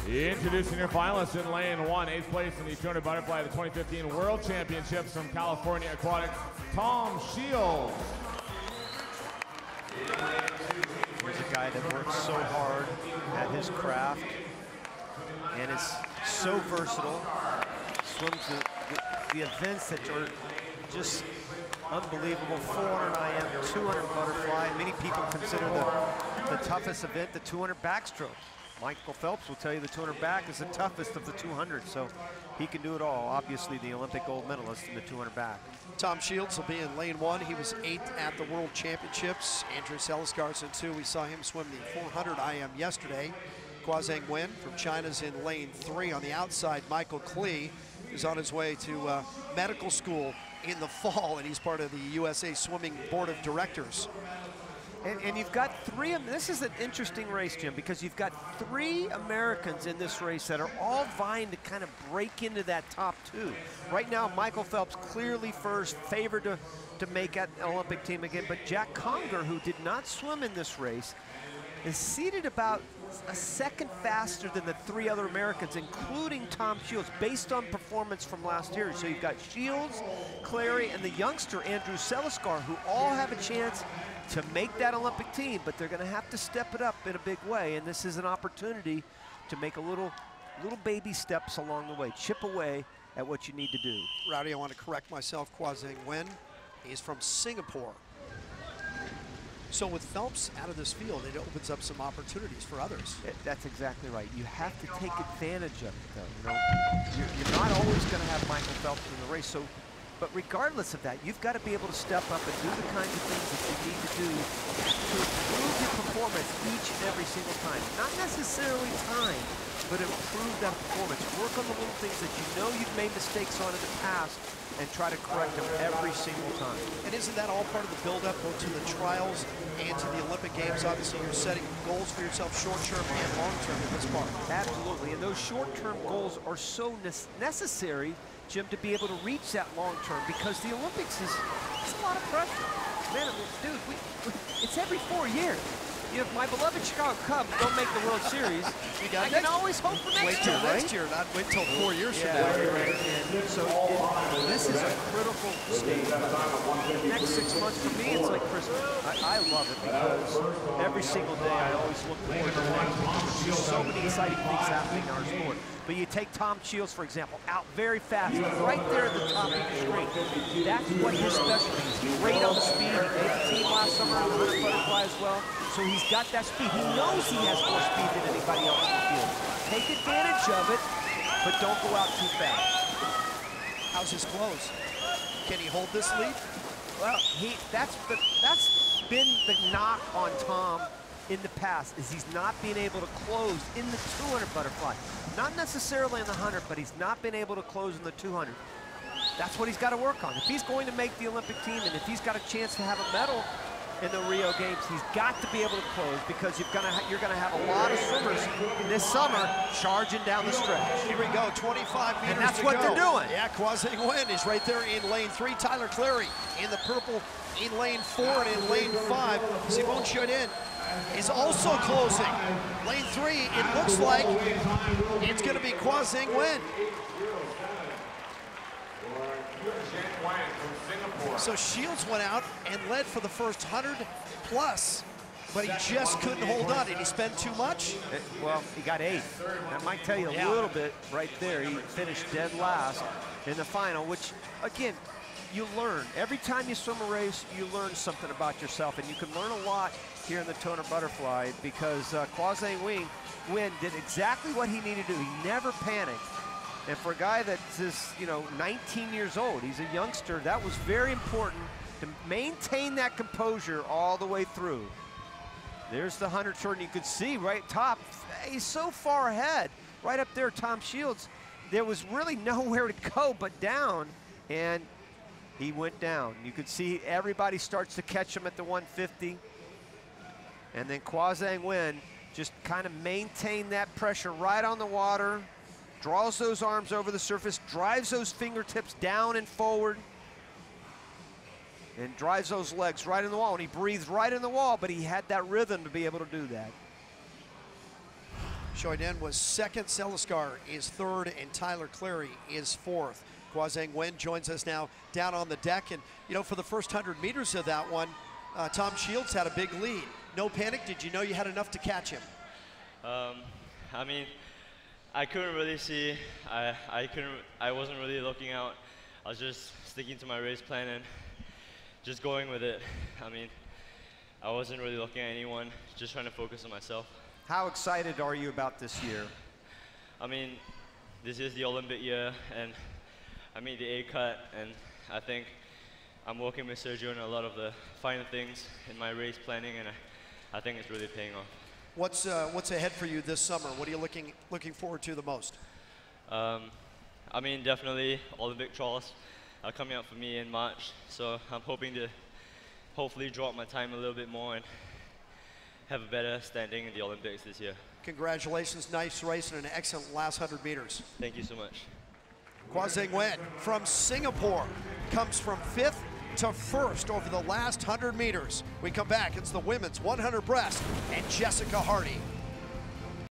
Introducing your finalists in lane 1, 8th place in the 200 butterfly of the 2015 World Championships from California Aquatics, Tom Shields. Here's a guy that works so hard at his craft and is so versatile. Swims the events that are just unbelievable. 400 IM, 200 butterfly. Many people consider the toughest event the 200 backstroke. Michael Phelps will tell you the 200 back is the toughest of the 200, so he can do it all. Obviously the Olympic gold medalist in the 200 back. Tom Shields will be in lane 1. He was 8th at the World Championships. Andrew Selesgaardsen too. We saw him swim the 400 IM yesterday. Kwazang Wen from China's in lane 3. On the outside, Michael Klee is on his way to medical school in the fall, and he's part of the USA Swimming Board of Directors. And you've got three, this is an interesting race, Jim, because you've got 3 Americans in this race that are all vying to kind of break into that top 2. Right now, Michael Phelps clearly first, favored to make an Olympic team again, but Jack Conger, who did not swim in this race, is seated about a second faster than the 3 other Americans, including Tom Shields, based on performance from last year. So you've got Shields, Clary, and the youngster Andrew Selesgaard, who all have a chance to make that Olympic team, but they're going to have to step it up in a big way, and this is an opportunity to make a little baby steps along the way, chip away at what you need to do. Rowdy, I want to correct myself. Kwazang Wen, he's from Singapore. So with Phelps out of this field, it opens up some opportunities for others. That's exactly right. You have to take advantage of it, though. You know, you're not always going to have Michael Phelps in the race. So, but regardless of that, you've got to be able to step up and do the kinds of things that you need to do to improve your performance each and every single time. Not necessarily time, but improve that performance. Work on the little things that you know you've made mistakes on in the past, and try to correct them every single time. And isn't that all part of the build-up both to the trials and to the Olympic Games? Obviously, you're setting goals for yourself short-term and long-term in this part. Absolutely, and those short-term goals are so necessary, Jim, to be able to reach that long-term, because the Olympics is a lot of pressure. Man, dude, it's every 4 years. If my beloved Chicago Cubs don't make the World Series, I can always hope for next year, right? Next year, not wait until 4 years from now. Right. And so this is a critical stage. The next 6 months for me, it's like Christmas. I love it because every single day I always look forward to things. There's so many exciting things happening in our sport. But you take Tom Shields, for example, out very fast, right there at the top of the screen. That's what his specialty is. He's great on the speed. He made the team last summer on the 100 butterfly as well. So he's got that speed. He knows he has more speed than anybody else in the field. Take advantage of it, but don't go out too fast. How's his close? Can he hold this lead? Well, that's been the knock on Tom in the past, is he's not being able to close in the 200 butterfly. Not necessarily in the 100, but he's not been able to close in the 200. That's what he's got to work on. If he's going to make the Olympic team, and if he's got a chance to have a medal in the Rio Games, he's got to be able to close, because you're gonna have a lot of swimmers this summer charging down the stretch. Here we go, 25 meters. And that's what they're doing. Yeah, Kwazang Wen is right there in lane 3. Tyler Clary in the purple in lane 4 and in lane 5. Simon Chaudin is also closing. Lane 3, it looks like it's gonna be Kwazang Wen. So Shields went out and led for the first 100 plus, but he just couldn't hold on. Did he spend too much? Well, he got 8th. That might tell you a little bit right there. He finished dead last in the final, which, again, you learn. Every time you swim a race, you learn something about yourself, and you can learn a lot here in the 200 butterfly, because Kwazang Wen did exactly what he needed to do. He never panicked. And for a guy that's just, 19 years old, he's a youngster, that was very important to maintain that composure all the way through. There's the 100 short, and you could see right top, he's so far ahead. Right up there, Tom Shields, there was really nowhere to go but down, and he went down. You could see everybody starts to catch him at the 150. And then Kwazang Wen just kind of maintained that pressure right on the water, draws those arms over the surface, drives those fingertips down and forward, and drives those legs right in the wall. And he breathed right in the wall, but he had that rhythm to be able to do that. Shoiden was second, Seliskar is third, and Tyler Clary is fourth. Kwazang Wen joins us now down on the deck. And, you know, for the first 100 meters of that one, Tom Shields had a big lead. No panic. Did you know you had enough to catch him? I mean, I couldn't really see. I wasn't really looking out. I was just sticking to my race plan and just going with it. I mean, I wasn't really looking at anyone, just trying to focus on myself. How excited are you about this year? I mean, this is the Olympic year, and I made the A cut, and I think I'm working with Sergio on a lot of the finer things in my race planning, and I think it's really paying off. What's ahead for you this summer? What are you looking forward to the most? I mean, definitely Olympic trials are coming up for me in March, so I'm hoping to hopefully drop my time a little bit more and have a better standing in the Olympics this year. Congratulations, nice race and an excellent last 100 meters. Thank you so much. Kwazang Wen from Singapore comes from 5th to 1st over the last 100 meters. We come back, it's the women's 100 breast and Jessica Hardy.